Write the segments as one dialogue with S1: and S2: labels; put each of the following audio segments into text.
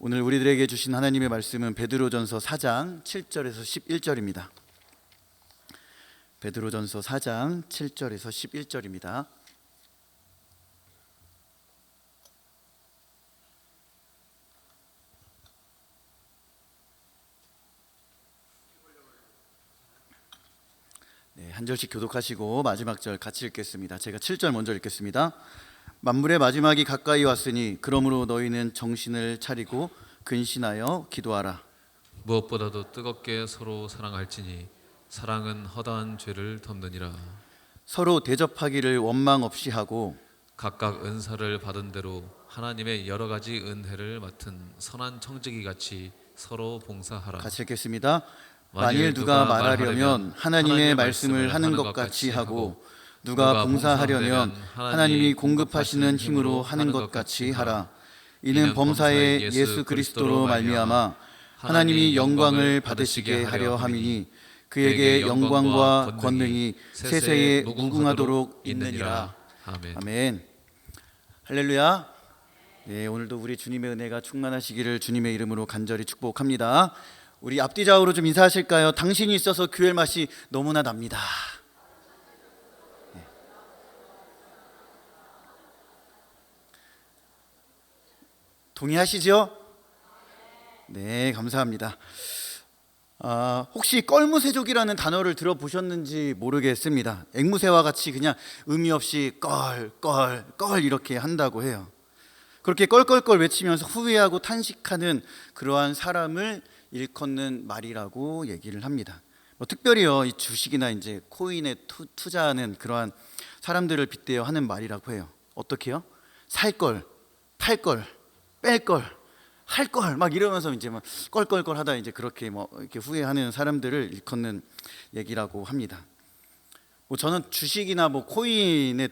S1: 오늘 우리들에게 주신 하나님의 말씀은 베드로전서 4장 7절에서 11절입니다. 베드로전서 4장 7절에서 11절입니다. 네, 한 절씩 교독하시고 마지막 절 같이 읽겠습니다. 제가 7절 먼저 읽겠습니다. 만물의 마지막이 가까이 왔으니 그러므로 너희는 정신을 차리고 근신하여 기도하라.
S2: 무엇보다도 뜨겁게 서로 사랑할지니 사랑은 허다한 죄를 덮느니라.
S1: 서로 대접하기를 원망 없이 하고
S2: 각각 은사를 받은 대로 하나님의 여러 가지 은혜를 맡은 선한 청지기 같이 서로 봉사하라.
S1: 같이 읽겠습니다. 만일 누가 말하려면 하나님의 말씀을 하는 것 같이 하고 누가 봉사하려면 하나님이 공급하시는 힘으로 하는 것 같이 하라. 이는 범사에 예수 그리스도로 말미암아 하나님이 영광을 받으시게 하려 함이니 그에게 영광과 권능이 세세에 무궁하도록 있느니라.
S2: 아멘.
S1: 아멘. 할렐루야. 네, 오늘도 우리 주님의 은혜가 충만하시기를 주님의 이름으로 간절히 축복합니다. 우리 앞뒤 좌우로 좀 인사하실까요? 당신이 있어서 교회 맛이 너무나 납니다. 동의하시죠? 네, 감사합니다. 혹시 껄무새족이라는 단어를 들어보셨는지 모르겠습니다. 앵무새와 같이 그냥 의미 없이 껄 이렇게 한다고 해요. 그렇게 껄껄껄 외치면서 후회하고 탄식하는 그러한 사람을 일컫는 말이라고 얘기를 합니다. 특별히요, 이 주식이나 이제 코인에 투자하는 그러한 사람들을 빗대어 하는 말이라고 해요. 어떻게요? 살 걸, 팔 걸, 뺄 걸, 할 걸 막 이러면서 이제 막 껄껄껄 하다 이제 그렇게 이렇게 후회하는 사람들을 일컫는 얘기라고 합니다. 저는 주식이나 코인에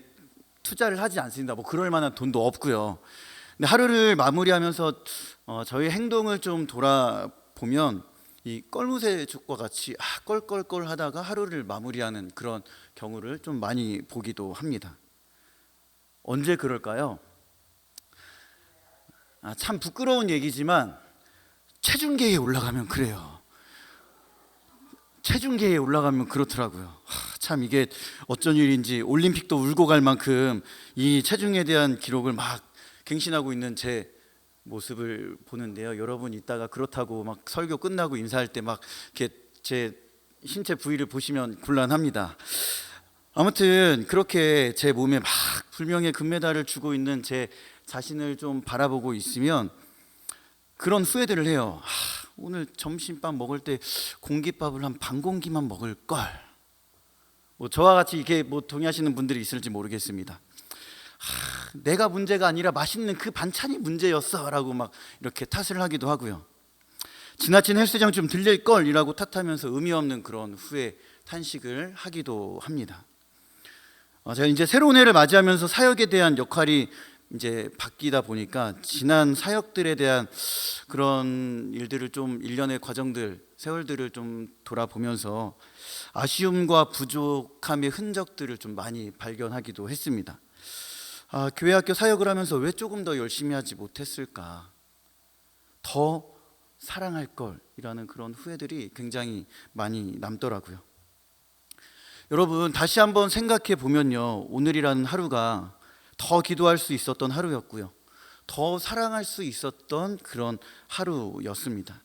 S1: 투자를 하지 않습니다. 그럴 만한 돈도 없고요. 근데 하루를 마무리하면서 저희 행동을 좀 돌아보면 이 껄무새족과 같이 껄껄껄 하다가 하루를 마무리하는 그런 경우를 좀 많이 보기도 합니다. 언제 그럴까요? 참 부끄러운 얘기지만 체중계에 올라가면 그래요. 체중계에 올라가면 그렇더라고요. 참 이게 어쩐 일인지 올림픽도 울고 갈 만큼 이 체중에 대한 기록을 막 갱신하고 있는 제 모습을 보는데요. 여러분 이따가 그렇다고 막 설교 끝나고 인사할 때 막 이렇게 제 신체 부위를 보시면 곤란합니다. 아무튼 그렇게 제 몸에 막 불명예 금메달을 주고 있는 제 자신을 좀 바라보고 있으면 그런 후회들을 해요. 오늘 점심밥 먹을 때 공깃밥을 한 반 공기만 먹을 걸. 저와 같이 이렇게 동의하시는 분들이 있을지 모르겠습니다. 내가 문제가 아니라 맛있는 그 반찬이 문제였어라고 막 이렇게 탓을 하기도 하고요. 지나친 헬스장 좀 들릴 걸이라고 탓하면서 의미 없는 그런 후회 탄식을 하기도 합니다. 제가 이제 새로운 해를 맞이하면서 사역에 대한 역할이 이제 바뀌다 보니까 지난 사역들에 대한 그런 일들을 좀 일련의 과정들, 세월들을 좀 돌아보면서 아쉬움과 부족함의 흔적들을 좀 많이 발견하기도 했습니다. 교회 학교 사역을 하면서 왜 조금 더 열심히 하지 못했을까? 더 사랑할 걸이라는 그런 후회들이 굉장히 많이 남더라고요. 여러분 다시 한번 생각해 보면요, 오늘이라는 하루가 더 기도할 수 있었던 하루였고요, 더 사랑할 수 있었던 그런 하루였습니다.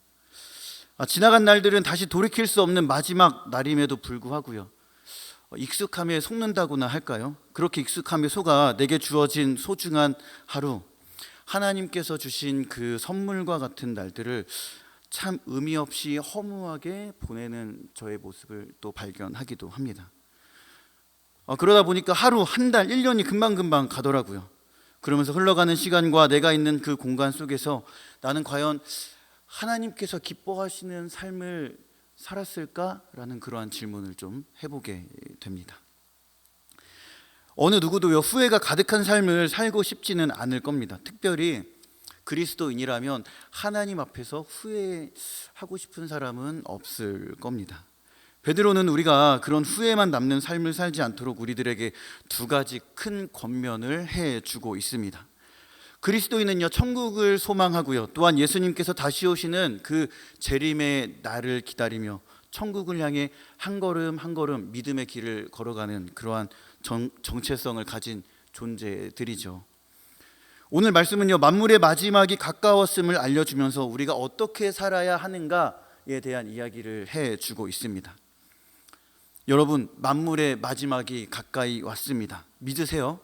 S1: 지나간 날들은 다시 돌이킬 수 없는 마지막 날임에도 불구하고요, 익숙함에 속는다고나 할까요? 그렇게 익숙함에 속아 내게 주어진 소중한 하루, 하나님께서 주신 그 선물과 같은 날들을 참 의미 없이 허무하게 보내는 저의 모습을 또 발견하기도 합니다. 그러다 보니까 하루, 한 달, 1년이 금방금방 가더라고요. 그러면서 흘러가는 시간과 내가 있는 그 공간 속에서 나는 과연 하나님께서 기뻐하시는 삶을 살았을까라는 그러한 질문을 좀 해보게 됩니다. 어느 누구도요, 후회가 가득한 삶을 살고 싶지는 않을 겁니다. 특별히 그리스도인이라면 하나님 앞에서 후회하고 싶은 사람은 없을 겁니다. 베드로는 우리가 그런 후회만 남는 삶을 살지 않도록 우리들에게 두 가지 큰 권면을 해주고 있습니다. 그리스도인은요 천국을 소망하고요, 또한 예수님께서 다시 오시는 그 재림의 날을 기다리며 천국을 향해 한 걸음 한 걸음 믿음의 길을 걸어가는 그러한 정체성을 가진 존재들이죠. 오늘 말씀은요 만물의 마지막이 가까웠음을 알려주면서 우리가 어떻게 살아야 하는가에 대한 이야기를 해주고 있습니다. 여러분, 만물의 마지막이 가까이 왔습니다. 믿으세요?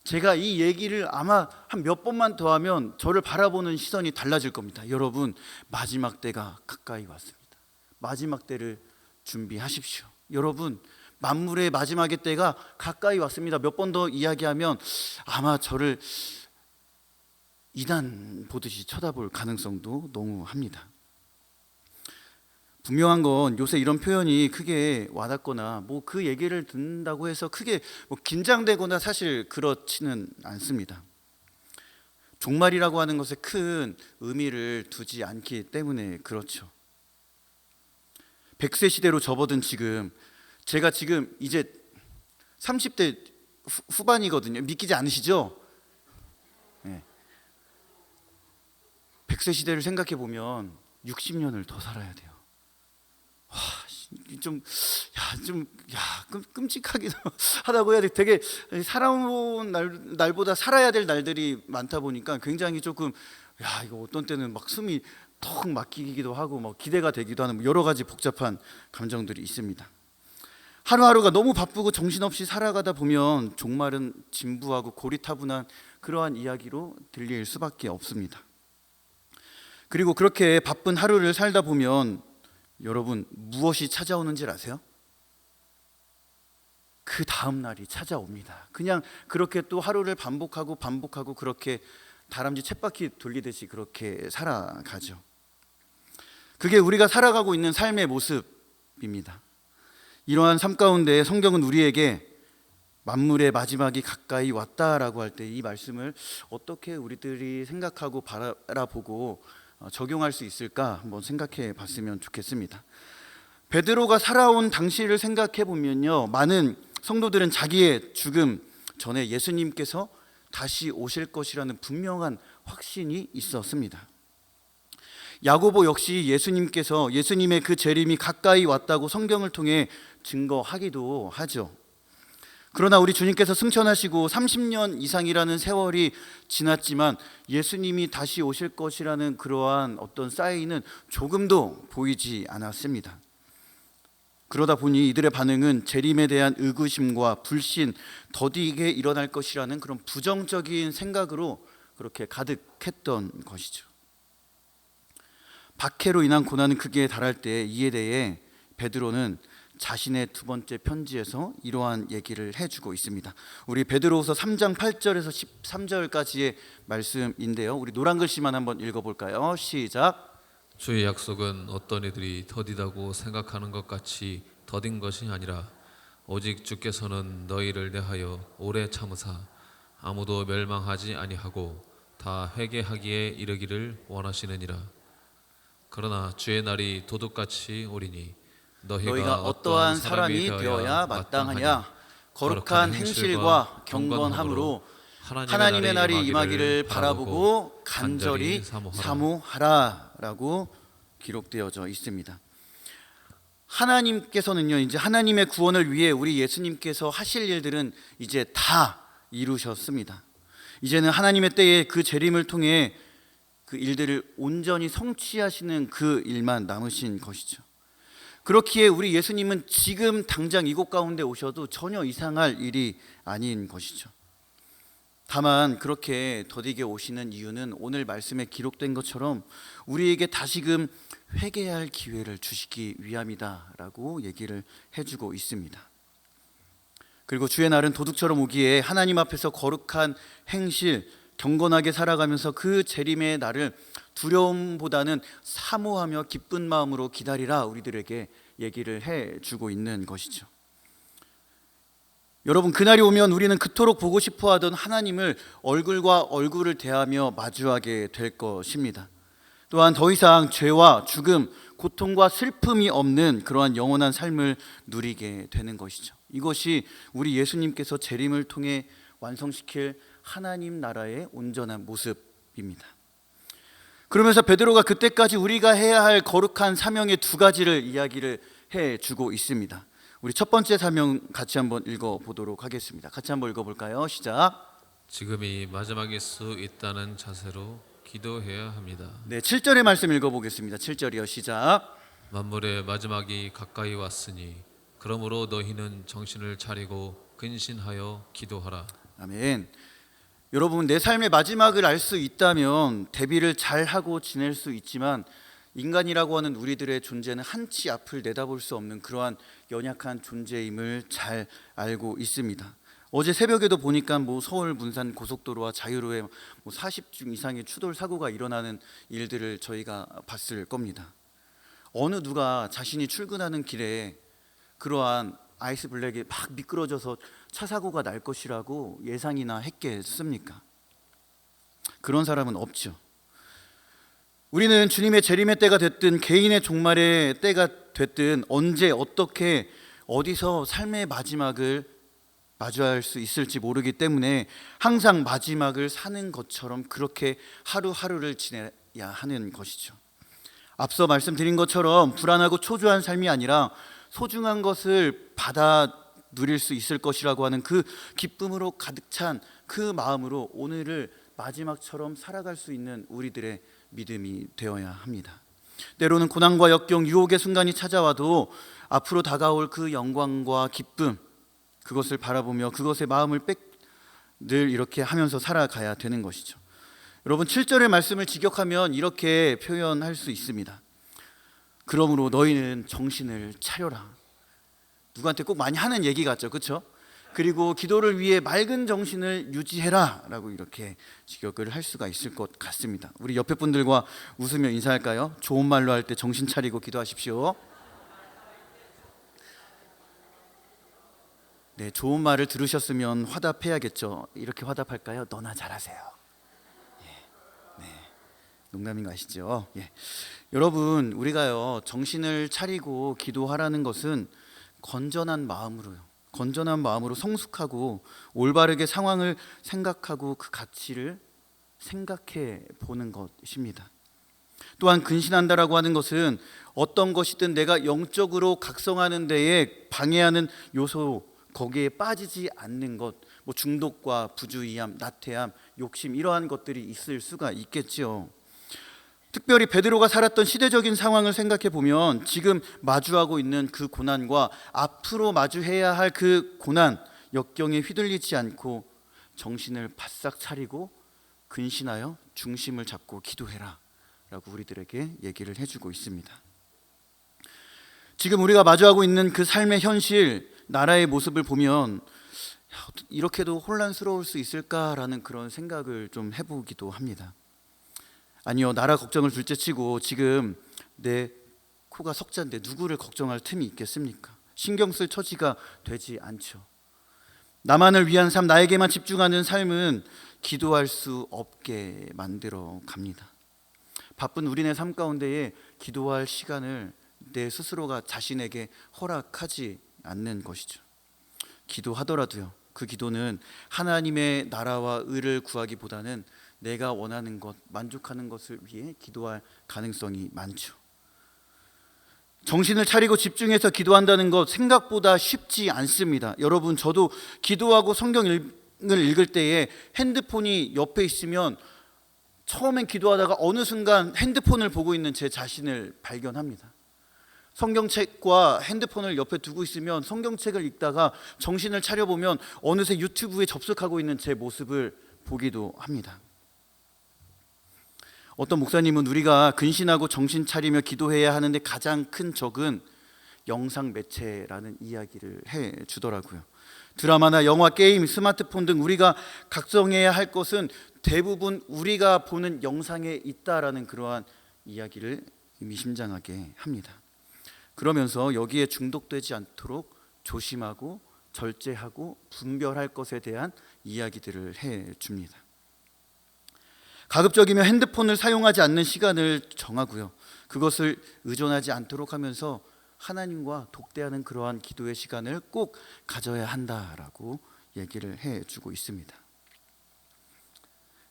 S1: 제가 이 얘기를 아마 한 몇 번만 더 하면 저를 바라보는 시선이 달라질 겁니다. 여러분, 마지막 때가 가까이 왔습니다. 마지막 때를 준비하십시오. 여러분, 만물의 마지막의 때가 가까이 왔습니다. 몇 번 더 이야기하면 아마 저를 이단 보듯이 쳐다볼 가능성도 농후합니다. 분명한 건 요새 이런 표현이 크게 와닿거나 뭐 그 얘기를 듣는다고 해서 크게 뭐 긴장되거나 사실 그렇지는 않습니다. 종말이라고 하는 것에 큰 의미를 두지 않기 때문에 그렇죠. 100세 시대로 접어든 지금, 제가 지금 이제 30대 후반이거든요. 믿기지 않으시죠? 네. 100세 시대를 생각해 보면 60년을 더 살아야 돼요. 와, 끔찍하기도 하다고 해야 돼. 되게 살아온 날보다 살아야 될 날들이 많다 보니까 굉장히 조금 이거 어떤 때는 막 숨이 턱 막히기도 하고 막 기대가 되기도 하는 여러 가지 복잡한 감정들이 있습니다. 하루하루가 너무 바쁘고 정신없이 살아가다 보면 종말은 진부하고 고리타분한 그러한 이야기로 들릴 수밖에 없습니다. 그리고 그렇게 바쁜 하루를 살다 보면 여러분, 무엇이 찾아오는지 아세요? 그 다음 날이 찾아옵니다. 그냥 그렇게 또 하루를 반복하고 그렇게 다람쥐 쳇바퀴 돌리듯이 그렇게 살아가죠. 그게 우리가 살아가고 있는 삶의 모습입니다. 이러한 삶 가운데 성경은 우리에게 만물의 마지막이 가까이 왔다라고 할 때 이 말씀을 어떻게 우리들이 생각하고 바라보고 적용할 수 있을까 한번 생각해 봤으면 좋겠습니다. 베드로가 살아온 당시를 생각해 보면요, 많은 성도들은 자기의 죽음 전에 예수님께서 다시 오실 것이라는 분명한 확신이 있었습니다. 야고보 역시 예수님의 그 재림이 가까이 왔다고 성경을 통해 증거하기도 하죠. 그러나 우리 주님께서 승천하시고 30년 이상이라는 세월이 지났지만 예수님이 다시 오실 것이라는 그러한 어떤 사인은 조금도 보이지 않았습니다. 그러다 보니 이들의 반응은 재림에 대한 의구심과 불신, 더디게 일어날 것이라는 그런 부정적인 생각으로 그렇게 가득했던 것이죠. 박해로 인한 고난은 극에 달할 때 이에 대해 베드로는 자신의 두 번째 편지에서 이러한 얘기를 해주고 있습니다. 우리 베드로후서 3장 8절에서 13절까지의 말씀인데요, 우리 노란 글씨만 한번 읽어볼까요? 시작.
S2: 주의 약속은 어떤 이들이 더디다고 생각하는 것 같이 더딘 것이 아니라 오직 주께서는 너희를 대하여 오래 참으사 아무도 멸망하지 아니하고 다 회개하기에 이르기를 원하시느니라. 그러나 주의 날이 도둑같이 오리니 너희가 어떠한 사람이 되어야 마땅하냐? 거룩한 행실과 경건함으로
S1: 하나님의 날이 임하기를 바라보고 간절히 사모하라라고 기록되어져 있습니다. 하나님께서는요, 이제 하나님의 구원을 위해 우리 예수님께서 하실 일들은 이제 다 이루셨습니다. 이제는 하나님의 때에 그 재림을 통해 그 일들을 온전히 성취하시는 그 일만 남으신 것이죠. 그렇기에 우리 예수님은 지금 당장 이곳 가운데 오셔도 전혀 이상할 일이 아닌 것이죠. 다만 그렇게 더디게 오시는 이유는 오늘 말씀에 기록된 것처럼 우리에게 다시금 회개해야 할 기회를 주시기 위함이다라고 얘기를 해주고 있습니다. 그리고 주의 날은 도둑처럼 오기에 하나님 앞에서 거룩한 행실, 경건하게 살아가면서 그 재림의 날을 두려움보다는 사모하며 기쁜 마음으로 기다리라 우리들에게 얘기를 해주고 있는 것이죠. 여러분, 그날이 오면 우리는 그토록 보고 싶어 하던 하나님을 얼굴과 얼굴을 대하며 마주하게 될 것입니다. 또한 더 이상 죄와 죽음, 고통과 슬픔이 없는 그러한 영원한 삶을 누리게 되는 것이죠. 이것이 우리 예수님께서 재림을 통해 완성시킬 하나님 나라의 온전한 모습입니다. 그러면서 베드로가 그때까지 우리가 해야 할 거룩한 사명의 두 가지를 이야기를 해주고 있습니다. 우리 첫 번째 사명 같이 한번 읽어보도록 하겠습니다. 같이 한번 읽어볼까요? 시작.
S2: 지금이 마지막일 수 있다는 자세로 기도해야 합니다.
S1: 네, 7절의 말씀 읽어보겠습니다. 7절이요. 시작.
S2: 만물의 마지막이 가까이 왔으니 그러므로 너희는 정신을 차리고 근신하여 기도하라.
S1: 아멘. 여러분, 내 삶의 마지막을 알 수 있다면 대비를 잘 하고 지낼 수 있지만 인간이라고 하는 우리들의 존재는 한치 앞을 내다볼 수 없는 그러한 연약한 존재임을 잘 알고 있습니다. 어제 새벽에도 보니까 서울 문산 고속도로와 자유로에 40중 이상의 추돌 사고가 일어나는 일들을 저희가 봤을 겁니다. 어느 누가 자신이 출근하는 길에 그러한 아이스 블랙이 막 미끄러져서 차 사고가 날 것이라고 예상이나 했겠습니까? 그런 사람은 없죠. 우리는 주님의 재림의 때가 됐든 개인의 종말의 때가 됐든 언제 어떻게 어디서 삶의 마지막을 마주할 수 있을지 모르기 때문에 항상 마지막을 사는 것처럼 그렇게 하루하루를 지내야 하는 것이죠. 앞서 말씀드린 것처럼 불안하고 초조한 삶이 아니라 소중한 것을 받아 누릴 수 있을 것이라고 하는 그 기쁨으로 가득 찬 그 마음으로 오늘을 마지막처럼 살아갈 수 있는 우리들의 믿음이 되어야 합니다. 때로는 고난과 역경, 유혹의 순간이 찾아와도 앞으로 다가올 그 영광과 기쁨, 그것을 바라보며 그것에 마음을 늘 이렇게 하면서 살아가야 되는 것이죠. 여러분, 7절의 말씀을 직역하면 이렇게 표현할 수 있습니다. 그러므로 너희는 정신을 차려라. 누구한테 꼭 많이 하는 얘기 같죠, 그렇죠? 그리고 기도를 위해 맑은 정신을 유지해라 라고 이렇게 직역을 할 수가 있을 것 같습니다. 우리 옆에 분들과 웃으며 인사할까요? 좋은 말로 할 때 정신 차리고 기도하십시오. 네, 좋은 말을 들으셨으면 화답해야겠죠. 이렇게 화답할까요? 너나 잘하세요. 네, 농담인 거 아시죠? 여러분, 우리가요 정신을 차리고 기도하라는 것은 건전한 마음으로 성숙하고 올바르게 상황을 생각하고 그 가치를 생각해 보는 것입니다. 또한 근신한다라고 하는 것은 어떤 것이든 내가 영적으로 각성하는 데에 방해하는 요소, 거기에 빠지지 않는 것, 중독과 부주의함, 나태함, 욕심 이러한 것들이 있을 수가 있겠지요. 특별히 베드로가 살았던 시대적인 상황을 생각해 보면 지금 마주하고 있는 그 고난과 앞으로 마주해야 할 그 고난, 역경에 휘둘리지 않고 정신을 바싹 차리고 근신하여 중심을 잡고 기도해라 라고 우리들에게 얘기를 해주고 있습니다. 지금 우리가 마주하고 있는 그 삶의 현실, 나라의 모습을 보면 이렇게도 혼란스러울 수 있을까라는 그런 생각을 좀 해보기도 합니다. 아니요, 나라 걱정을 둘째치고 지금 내 코가 석자인데 누구를 걱정할 틈이 있겠습니까? 신경 쓸 처지가 되지 않죠. 나만을 위한 삶, 나에게만 집중하는 삶은 기도할 수 없게 만들어 갑니다. 바쁜 우리네 삶 가운데에 기도할 시간을 내 스스로가 자신에게 허락하지 않는 것이죠. 기도하더라도요, 그 기도는 하나님의 나라와 의를 구하기보다는 내가 원하는 것, 만족하는 것을 위해 기도할 가능성이 많죠. 정신을 차리고 집중해서 기도한다는 것 생각보다 쉽지 않습니다. 여러분, 저도 기도하고 성경을 읽을 때에 핸드폰이 옆에 있으면 처음엔 기도하다가 어느 순간 핸드폰을 보고 있는 제 자신을 발견합니다. 성경책과 핸드폰을 옆에 두고 있으면 성경책을 읽다가 정신을 차려보면 어느새 유튜브에 접속하고 있는 제 모습을 보기도 합니다. 어떤 목사님은 우리가 근신하고 정신 차리며 기도해야 하는데 가장 큰 적은 영상 매체라는 이야기를 해주더라고요. 드라마나 영화, 게임, 스마트폰 등 우리가 각성해야 할 것은 대부분 우리가 보는 영상에 있다라는 그러한 이야기를 의미심장하게 합니다. 그러면서 여기에 중독되지 않도록 조심하고 절제하고 분별할 것에 대한 이야기들을 해줍니다. 가급적이면 핸드폰을 사용하지 않는 시간을 정하고요, 그것을 의존하지 않도록 하면서 하나님과 독대하는 그러한 기도의 시간을 꼭 가져야 한다라고 얘기를 해주고 있습니다.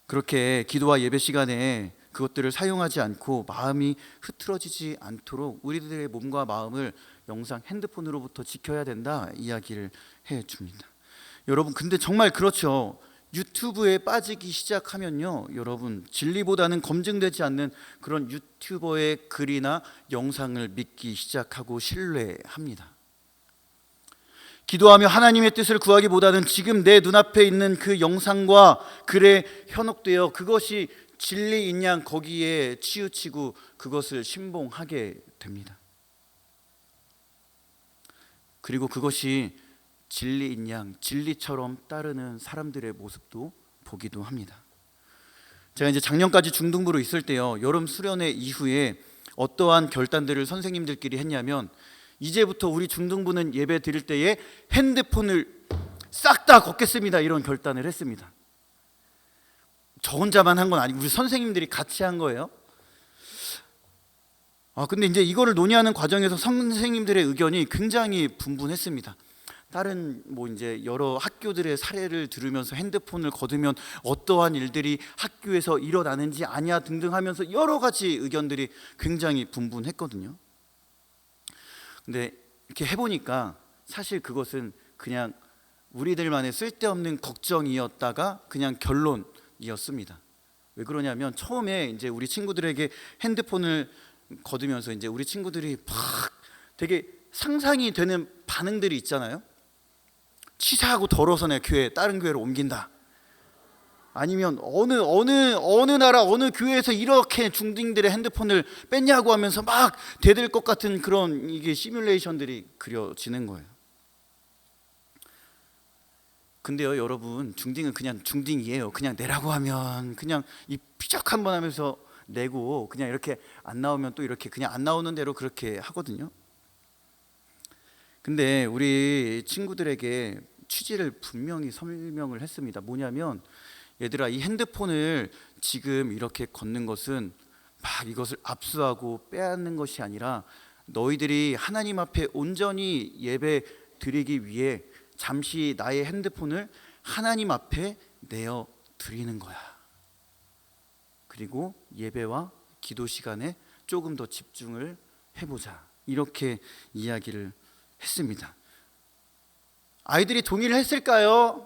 S1: 그렇게 기도와 예배 시간에 그것들을 사용하지 않고 마음이 흐트러지지 않도록 우리들의 몸과 마음을 영상 핸드폰으로부터 지켜야 된다 이야기를 해 줍니다. 여러분, 근데 정말 그렇죠. 유튜브에 빠지기 시작하면요, 여러분, 진리보다는 검증되지 않는 그런 유튜버의 글이나 영상을 믿기 시작하고 신뢰합니다. 기도하며 하나님의 뜻을 구하기보다는 지금 내 눈앞에 있는 그 영상과 글에 현혹되어 그것이 진리인 양 거기에 치우치고 그것을 신봉하게 됩니다. 그리고 그것이 진리인 양 진리처럼 따르는 사람들의 모습도 보기도 합니다. 제가 이제 작년까지 중등부로 있을 때요, 여름 수련회 이후에 어떠한 결단들을 선생님들끼리 했냐면, 이제부터 우리 중등부는 예배 드릴 때에 핸드폰을 싹 다 걷겠습니다, 이런 결단을 했습니다. 저 혼자만 한 건 아니고 우리 선생님들이 같이 한 거예요. 근데 이제 이거를 논의하는 과정에서 선생님들의 의견이 굉장히 분분했습니다. 다른 이제 여러 학교들의 사례를 들으면서 핸드폰을 거두면 어떠한 일들이 학교에서 일어나는지 아냐 등등 하면서 여러 가지 의견들이 굉장히 분분했거든요. 근데 이렇게 해보니까 사실 그것은 그냥 우리들만의 쓸데없는 걱정이었다가 그냥 결론이었습니다. 왜 그러냐면, 처음에 이제 우리 친구들에게 핸드폰을 거두면서 이제 우리 친구들이 막 되게 상상이 되는 반응들이 있잖아요. 치사하고 더러워서 내 다른 교회로 옮긴다. 아니면 어느 나라 어느 교회에서 이렇게 중딩들의 핸드폰을 뺐냐고 하면서 막 대들 것 같은 그런 이게 시뮬레이션들이 그려지는 거예요. 근데요, 여러분, 중딩은 그냥 중딩이에요. 그냥 내라고 하면 그냥 이 피적 한번 하면서 내고, 그냥 이렇게 안 나오면 또 이렇게 그냥 안 나오는 대로 그렇게 하거든요. 근데 우리 친구들에게 취지를 분명히 설명을 했습니다. 뭐냐면, 얘들아, 이 핸드폰을 지금 이렇게 걷는 것은 막 이것을 압수하고 빼앗는 것이 아니라 너희들이 하나님 앞에 온전히 예배 드리기 위해 잠시 나의 핸드폰을 하나님 앞에 내어 드리는 거야. 그리고 예배와 기도 시간에 조금 더 집중을 해보자, 이렇게 이야기를 했습니다. 아이들이 동의를 했을까요?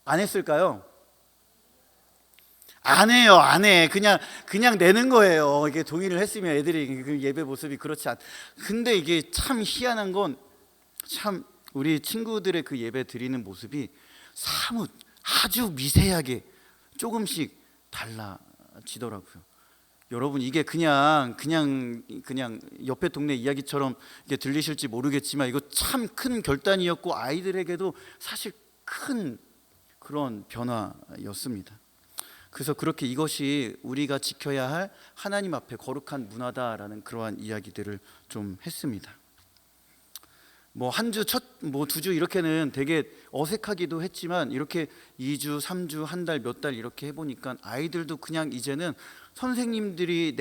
S1: 안 했을까요? 안 해요, 안 해. 그냥 내는 거예요. 이게 동의를 했으면 애들이 그 예배 모습이 그렇지 않. 근데 이게 참 희한한 건, 참 우리 친구들의 그 예배 드리는 모습이 사뭇 아주 미세하게 조금씩 달라지더라고요. 여러분, 이게 그냥 옆에 동네 이야기처럼 이게 들리실지 모르겠지만 이거 참 큰 결단이었고 아이들에게도 사실 큰 그런 변화였습니다. 그래서 그렇게 이것이 우리가 지켜야 할 하나님 앞에 거룩한 문화다라는 그러한 이야기들을 좀 했습니다. 한 주, 두 주 이렇게는 되게 어색하기도 했지만, 이렇게 2주, 3주, 한 달, 몇 달 이렇게 해보니까 아이들도 그냥 이제는 선생님들이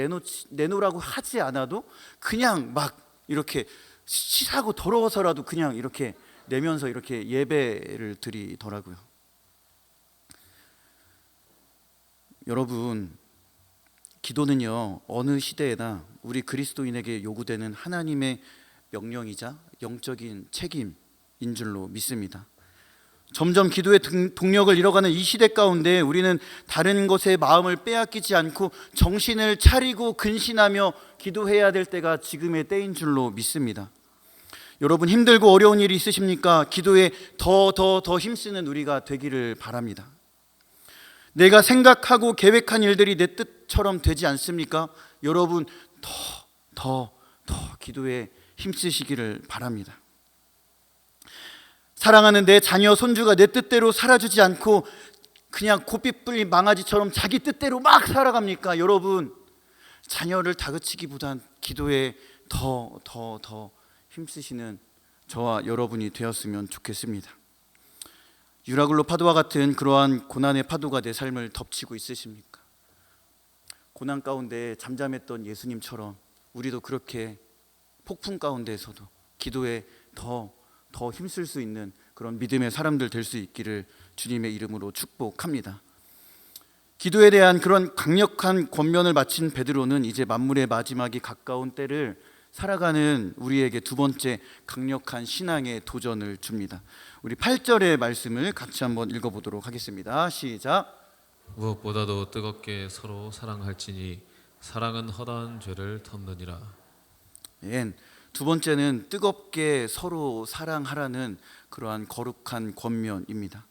S1: 내놓으라고 하지 않아도 그냥 막 이렇게 치사하고 더러워서라도 그냥 이렇게 내면서 이렇게 예배를 드리더라고요. 여러분, 기도는요, 어느 시대에나 우리 그리스도인에게 요구되는 하나님의 명령이자 영적인 책임인 줄로 믿습니다. 점점 기도의 동력을 잃어가는 이 시대 가운데 우리는 다른 것에 마음을 빼앗기지 않고 정신을 차리고 근신하며 기도해야 될 때가 지금의 때인 줄로 믿습니다. 여러분, 힘들고 어려운 일이 있으십니까? 기도에 더 힘쓰는 우리가 되기를 바랍니다. 내가 생각하고 계획한 일들이 내 뜻처럼 되지 않습니까? 여러분, 더 기도에 힘쓰시기를 바랍니다. 사랑하는 내 자녀, 손주가 내 뜻대로 살아주지 않고 그냥 고삐 뿔린 망아지처럼 자기 뜻대로 막 살아갑니까? 여러분, 자녀를 다그치기보단 기도에 더 힘쓰시는 저와 여러분이 되었으면 좋겠습니다. 유라굴로 파도와 같은 그러한 고난의 파도가 내 삶을 덮치고 있으십니까? 고난 가운데 잠잠했던 예수님처럼 우리도 그렇게 폭풍 가운데에서도 기도에 더 힘쓸 수 있는 그런 믿음의 사람들 될 수 있기를 주님의 이름으로 축복합니다. 기도에 대한 그런 강력한 권면을 마친 베드로는 이제 만물의 마지막이 가까운 때를 살아가는 우리에게 두 번째 강력한 신앙의 도전을 줍니다. 우리 8절의 말씀을 같이 한번 읽어보도록 하겠습니다. 시작.
S2: 무엇보다도 뜨겁게 서로 사랑할지니 사랑은 허다한 죄를 덮느니라.
S1: 두 번째는 뜨겁게 서로 사랑하라는 그러한 거룩한 권면입니다.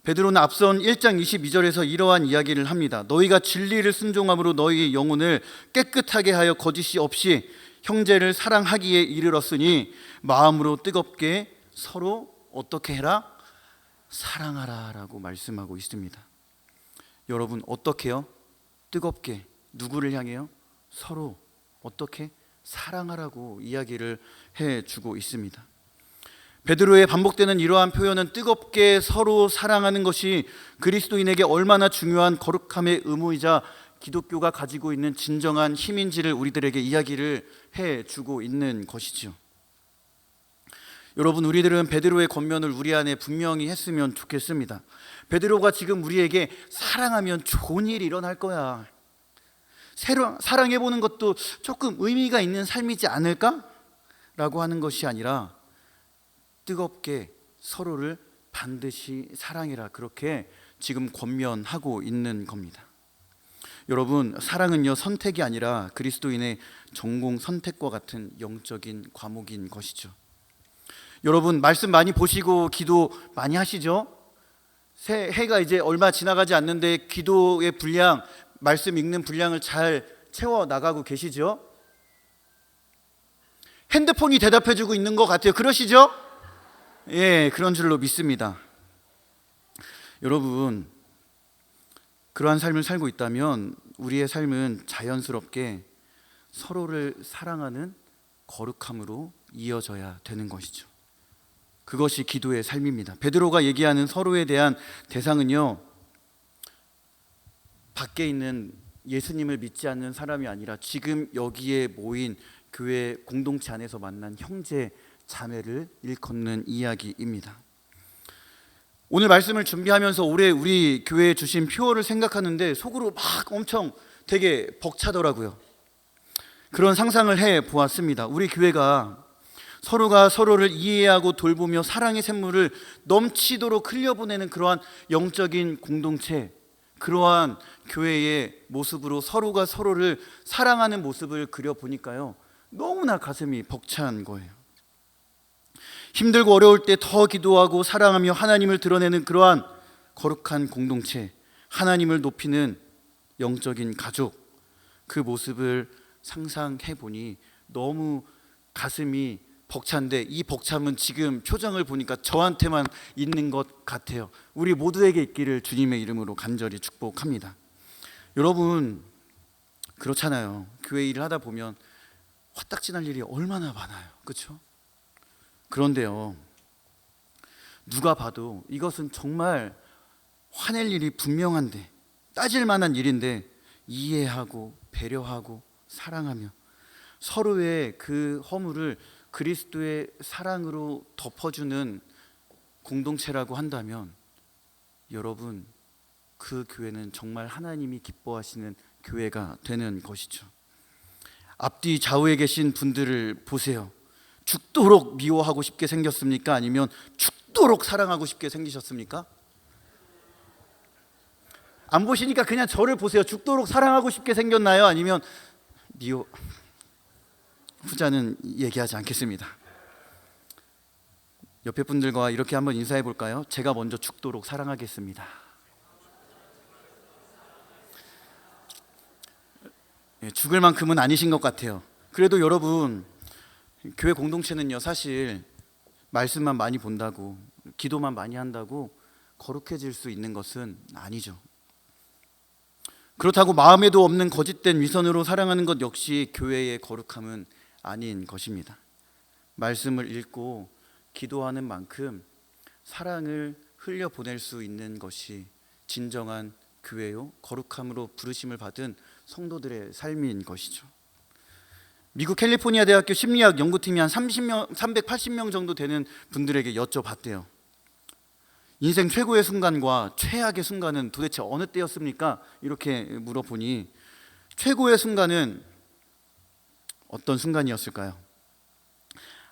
S1: 베드로는 앞선 1장 22절에서 이러한 이야기를 합니다. 너희가 진리를 순종함으로 너희 영혼을 깨끗하게 하여 거짓이 없이 형제를 사랑하기에 이르렀으니 마음으로 뜨겁게 서로 어떻게 해라? 사랑하라 라고 말씀하고 있습니다. 여러분 어떻게요? 뜨겁게 누구를 향해요? 서로 어떻게? 사랑하라고 이야기를 해주고 있습니다. 베드로의 반복되는 이러한 표현은 뜨겁게 서로 사랑하는 것이 그리스도인에게 얼마나 중요한 거룩함의 의무이자 기독교가 가지고 있는 진정한 힘인지를 우리들에게 이야기를 해주고 있는 것이죠. 여러분, 우리들은 베드로의 권면을 우리 안에 분명히 했으면 좋겠습니다. 베드로가 지금 우리에게 사랑하면 좋은 일이 일어날 거야, 새로 사랑해보는 것도 조금 의미가 있는 삶이지 않을까? 라고 하는 것이 아니라 뜨겁게 서로를 반드시 사랑해라, 그렇게 지금 권면하고 있는 겁니다. 여러분, 사랑은요 선택이 아니라 그리스도인의 전공 선택과 같은 영적인 과목인 것이죠. 여러분, 말씀 많이 보시고 기도 많이 하시죠? 새해가 이제 얼마 지나가지 않는데 기도의 분량, 말씀 읽는 분량을 잘 채워 나가고 계시죠? 핸드폰이 대답해주고 있는 것 같아요. 그러시죠? 예, 그런 줄로 믿습니다. 여러분, 그러한 삶을 살고 있다면 우리의 삶은 자연스럽게 서로를 사랑하는 거룩함으로 이어져야 되는 것이죠. 그것이 기도의 삶입니다. 베드로가 얘기하는 서로에 대한 대상은요, 밖에 있는 예수님을 믿지 않는 사람이 아니라 지금 여기에 모인 교회 공동체 안에서 만난 형제 자매를 일컫는 이야기입니다. 오늘 말씀을 준비하면서 올해 우리 교회에 주신 표어를 생각하는데 속으로 막 엄청 되게 벅차더라고요. 그런 상상을 해 보았습니다. 우리 교회가 서로가 서로를 이해하고 돌보며 사랑의 샘물을 넘치도록 흘려보내는 그러한 영적인 공동체, 그러한 교회의 모습으로 서로가 서로를 사랑하는 모습을 그려보니까요, 너무나 가슴이 벅찬 거예요. 힘들고 어려울 때 더 기도하고 사랑하며 하나님을 드러내는 그러한 거룩한 공동체, 하나님을 높이는 영적인 가족, 그 모습을 상상해 보니 너무 가슴이 벅찬데, 이 벅참은 지금 표정을 보니까 저한테만 있는 것 같아요. 우리 모두에게 있기를 주님의 이름으로 간절히 축복합니다. 여러분, 그렇잖아요. 교회 일을 하다 보면 화딱지날 일이 얼마나 많아요, 그렇죠? 그런데요, 누가 봐도 이것은 정말 화낼 일이 분명한데, 따질 만한 일인데 이해하고 배려하고 사랑하며 서로의 그 허물을 그리스도의 사랑으로 덮어주는 공동체라고 한다면, 여러분, 그 교회는 정말 하나님이 기뻐하시는 교회가 되는 것이죠. 앞뒤 좌우에 계신 분들을 보세요. 죽도록 미워하고 싶게 생겼습니까? 아니면 죽도록 사랑하고 싶게 생기셨습니까? 안 보시니까 그냥 저를 보세요. 죽도록 사랑하고 싶게 생겼나요? 아니면 후자는 얘기하지 않겠습니다. 옆에 분들과 이렇게 한번 인사해 볼까요? 제가 먼저 죽도록 사랑하겠습니다. 죽을 만큼은 아니신 것 같아요. 그래도 여러분, 교회 공동체는요, 사실 말씀만 많이 본다고, 기도만 많이 한다고 거룩해질 수 있는 것은 아니죠. 그렇다고 마음에도 없는 거짓된 위선으로 사랑하는 것 역시 교회의 거룩함은 아닌 것입니다. 말씀을 읽고 기도하는 만큼 사랑을 흘려보낼 수 있는 것이 진정한 교회요, 거룩함으로 부르심을 받은 성도들의 삶인 것이죠. 미국 캘리포니아 대학교 심리학 연구팀이 한 380명 정도 되는 분들에게 여쭤봤대요. 인생 최고의 순간과 최악의 순간은 도대체 어느 때였습니까? 이렇게 물어보니 최고의 순간은 어떤 순간이었을까요?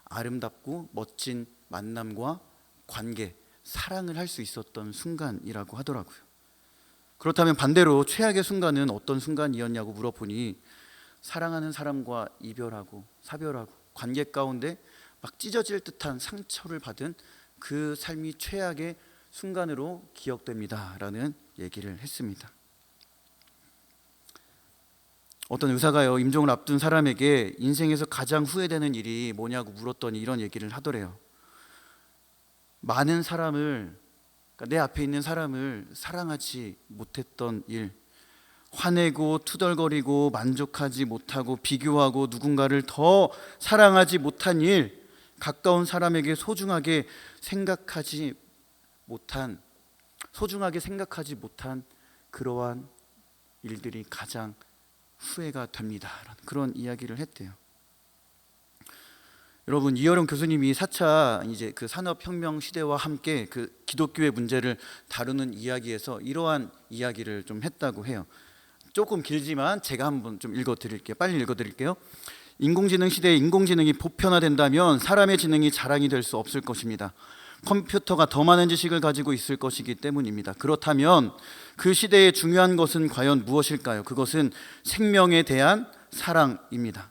S1: 아름답고 멋진 만남과 관계, 사랑을 할 수 있었던 순간이라고 하더라고요. 그렇다면 반대로 최악의 순간은 어떤 순간이었냐고 물어보니 사랑하는 사람과 이별하고 사별하고 관계 가운데 막 찢어질 듯한 상처를 받은 그 삶이 최악의 순간으로 기억됩니다 라는 얘기를 했습니다. 어떤 의사가요, 임종을 앞둔 사람에게 인생에서 가장 후회되는 일이 뭐냐고 물었더니 이런 얘기를 하더래요. 많은 사람을, 그러니까 내 앞에 있는 사람을 사랑하지 못했던 일, 화내고 투덜거리고 만족하지 못하고 비교하고 누군가를 더 사랑하지 못한 일, 가까운 사람에게 소중하게 생각하지 못한 그러한 일들이 가장 후회가 됩니다. 그런 이야기를 했대요. 여러분, 이어령 교수님이 4차 이제 그 산업혁명 시대와 함께 그 기독교의 문제를 다루는 이야기에서 이러한 이야기를 좀 했다고 해요. 조금 길지만 제가 한번 좀 읽어드릴게요. 빨리 읽어드릴게요. 인공지능 시대에 인공지능이 보편화된다면 사람의 지능이 자랑이 될 수 없을 것입니다. 컴퓨터가 더 많은 지식을 가지고 있을 것이기 때문입니다. 그렇다면 그 시대의 중요한 것은 과연 무엇일까요? 그것은 생명에 대한 사랑입니다.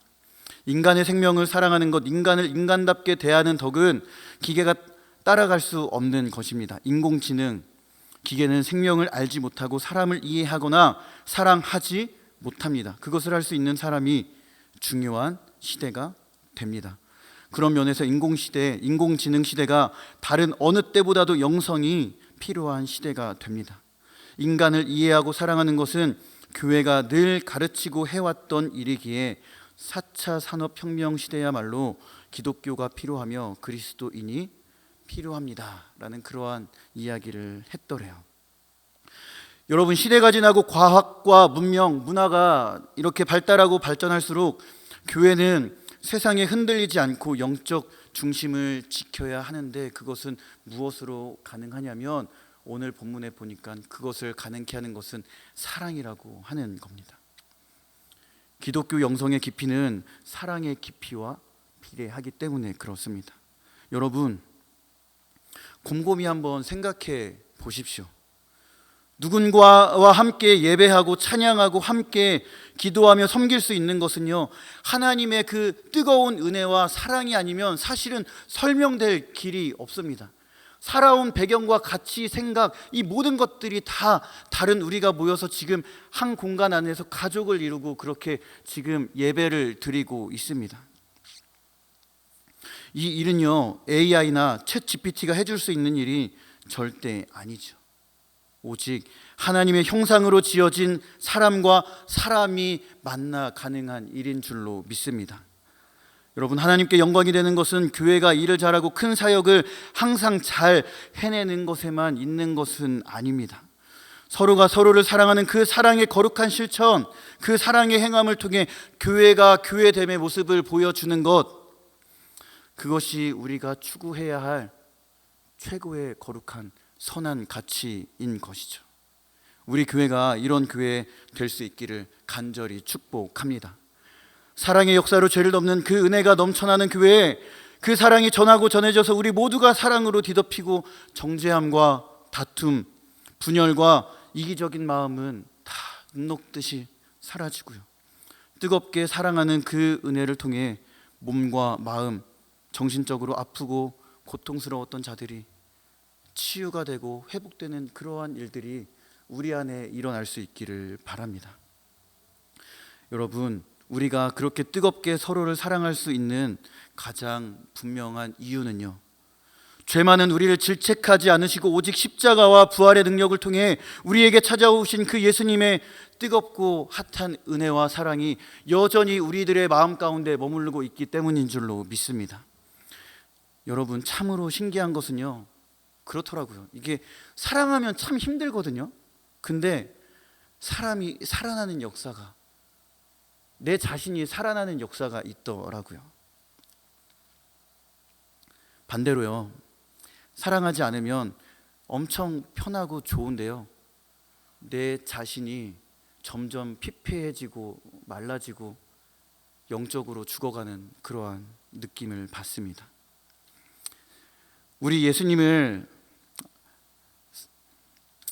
S1: 인간의 생명을 사랑하는 것, 인간을 인간답게 대하는 덕은 기계가 따라갈 수 없는 것입니다. 인공지능, 기계는 생명을 알지 못하고 사람을 이해하거나 사랑하지 못합니다. 그것을 할 수 있는 사람이 중요한 시대가 됩니다. 그런 면에서 인공지능 시대가 다른 어느 때보다도 영성이 필요한 시대가 됩니다. 인간을 이해하고 사랑하는 것은 교회가 늘 가르치고 해왔던 일이기에 4차 산업혁명 시대야말로 기독교가 필요하며 그리스도인이 필요합니다 라는 그러한 이야기를 했더래요. 여러분, 시대가 지나고 과학과 문명, 문화가 이렇게 발달하고 발전할수록 교회는 세상에 흔들리지 않고 영적 중심을 지켜야 하는데 그것은 무엇으로 가능하냐면 오늘 본문에 보니까 그것을 가능케 하는 것은 사랑이라고 하는 겁니다. 기독교 영성의 깊이는 사랑의 깊이와 비례하기 때문에 그렇습니다. 여러분, 곰곰이 한번 생각해 보십시오. 누군가와 함께 예배하고 찬양하고 함께 기도하며 섬길 수 있는 것은요, 하나님의 그 뜨거운 은혜와 사랑이 아니면 사실은 설명될 길이 없습니다. 살아온 배경과 가치, 생각, 이 모든 것들이 다 다른 우리가 모여서 지금 한 공간 안에서 가족을 이루고 그렇게 지금 예배를 드리고 있습니다. 이 일은요, AI나 챗 GPT가 해줄 수 있는 일이 절대 아니죠. 오직 하나님의 형상으로 지어진 사람과 사람이 만나 가능한 일인 줄로 믿습니다. 여러분, 하나님께 영광이 되는 것은 교회가 일을 잘하고 큰 사역을 항상 잘 해내는 것에만 있는 것은 아닙니다. 서로가 서로를 사랑하는 그 사랑의 거룩한 실천, 그 사랑의 행함을 통해 교회가 교회됨의 모습을 보여주는 것, 그것이 우리가 추구해야 할 최고의 거룩한 선한 가치인 것이죠. 우리 교회가 이런 교회 될 수 있기를 간절히 축복합니다. 사랑의 역사로 죄를 덮는 그 은혜가 넘쳐나는 교회에 그 사랑이 전하고 전해져서 우리 모두가 사랑으로 뒤덮이고 정죄함과 다툼, 분열과 이기적인 마음은 다 눈 녹듯이 사라지고요, 뜨겁게 사랑하는 그 은혜를 통해 몸과 마음, 정신적으로 아프고 고통스러웠던 자들이 치유가 되고 회복되는 그러한 일들이 우리 안에 일어날 수 있기를 바랍니다. 여러분, 우리가 그렇게 뜨겁게 서로를 사랑할 수 있는 가장 분명한 이유는요, 죄 많은 우리를 질책하지 않으시고 오직 십자가와 부활의 능력을 통해 우리에게 찾아오신 그 예수님의 뜨겁고 핫한 은혜와 사랑이 여전히 우리들의 마음 가운데 머무르고 있기 때문인 줄로 믿습니다. 여러분, 참으로 신기한 것은요, 그렇더라고요. 이게 사랑하면 참 힘들거든요. 근데 사람이 살아나는 역사가, 내 자신이 살아나는 역사가 있더라고요. 반대로요, 사랑하지 않으면 엄청 편하고 좋은데요, 내 자신이 점점 피폐해지고 말라지고 영적으로 죽어가는 그러한 느낌을 받습니다. 우리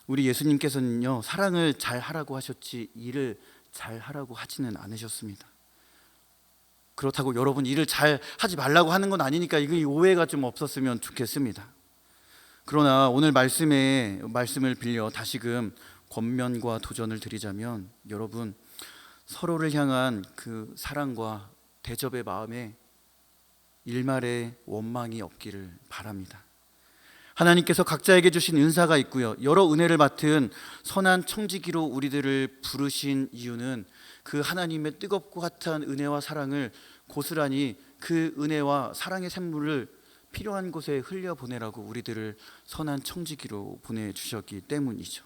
S1: 예수님께서는요, 사랑을 잘 하라고 하셨지 일을 잘 하라고 하지는 않으셨습니다. 그렇다고 여러분 일을 잘 하지 말라고 하는 건 아니니까 이 오해가 좀 없었으면 좋겠습니다. 그러나 오늘 말씀을 빌려 다시금 권면과 도전을 드리자면, 여러분 서로를 향한 그 사랑과 대접의 마음에 일말의 원망이 없기를 바랍니다. 하나님께서 각자에게 주신 은사가 있고요, 여러 은혜를 맡은 선한 청지기로 우리들을 부르신 이유는 그 하나님의 뜨겁고 핫한 은혜와 사랑을 고스란히 그 은혜와 사랑의 샘물을 필요한 곳에 흘려보내라고 우리들을 선한 청지기로 보내주셨기 때문이죠.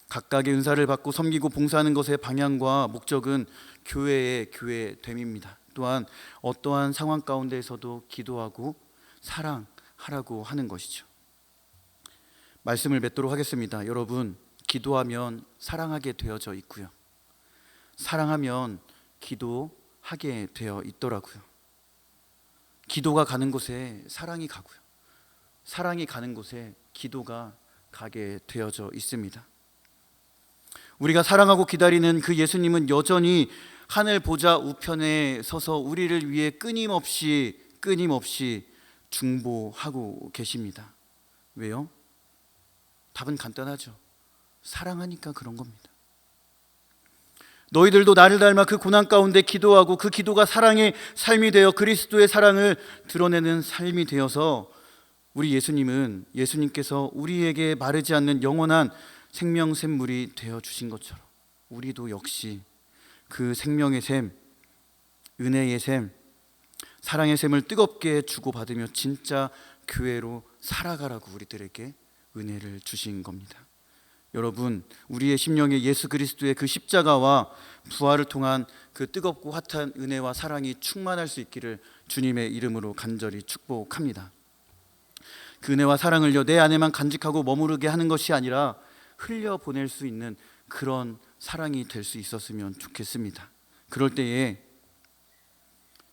S1: 각각의 은사를 받고 섬기고 봉사하는 것의 방향과 목적은 교회의 교회됨입니다. 또한 어떠한 상황 가운데에서도 기도하고 사랑하라고 하는 것이죠. 말씀을 맺도록 하겠습니다. 여러분, 기도하면 사랑하게 되어져 있고요, 사랑하면 기도하게 되어 있더라고요. 기도가 가는 곳에 사랑이 가고요, 사랑이 가는 곳에 기도가 가게 되어져 있습니다. 우리가 사랑하고 기다리는 그 예수님은 여전히 하늘 보좌 우편에 서서 우리를 위해 끊임없이 중보하고 계십니다. 왜요? 답은 간단하죠. 사랑하니까 그런 겁니다. 너희들도 나를 닮아 그 고난 가운데 기도하고 그 기도가 사랑의 삶이 되어 그리스도의 사랑을 드러내는 삶이 되어서 우리 예수님께서 우리에게 마르지 않는 영원한 생명 샘물이 되어 주신 것처럼 우리도 역시 그 생명의 샘, 은혜의 샘, 사랑의 샘을 뜨겁게 주고받으며 진짜 교회로 살아가라고 우리들에게 은혜를 주신 겁니다. 여러분, 우리의 심령에 예수 그리스도의 그 십자가와 부활을 통한 그 뜨겁고 핫한 은혜와 사랑이 충만할 수 있기를 주님의 이름으로 간절히 축복합니다. 그 은혜와 사랑을요, 내 안에만 간직하고 머무르게 하는 것이 아니라 흘려보낼 수 있는 그런 사랑이 될 수 있었으면 좋겠습니다. 그럴 때에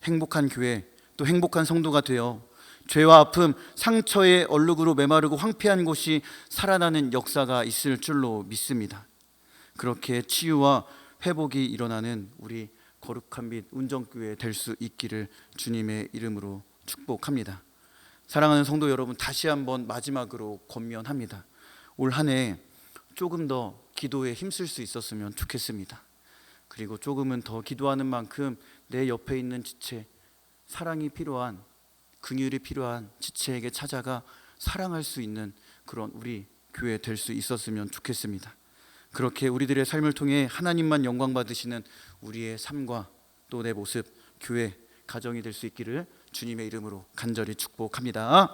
S1: 행복한 교회, 또 행복한 성도가 되어 죄와 아픔, 상처의 얼룩으로 메마르고 황폐한 곳이 살아나는 역사가 있을 줄로 믿습니다. 그렇게 치유와 회복이 일어나는 우리 거룩한 빛 운정교회 될 수 있기를 주님의 이름으로 축복합니다. 사랑하는 성도 여러분, 다시 한번 마지막으로 권면합니다. 올 한 해 조금 더 기도에 힘쓸 수 있었으면 좋겠습니다. 그리고 조금은 더 기도하는 만큼 내 옆에 있는 지체, 사랑이 필요한, 긍휼이 필요한 지체에게 찾아가 사랑할 수 있는 그런 우리 교회 될 수 있었으면 좋겠습니다. 그렇게 우리들의 삶을 통해 하나님만 영광 받으시는 우리의 삶과 또 내 모습, 교회, 가정이 될 수 있기를 주님의 이름으로 간절히 축복합니다.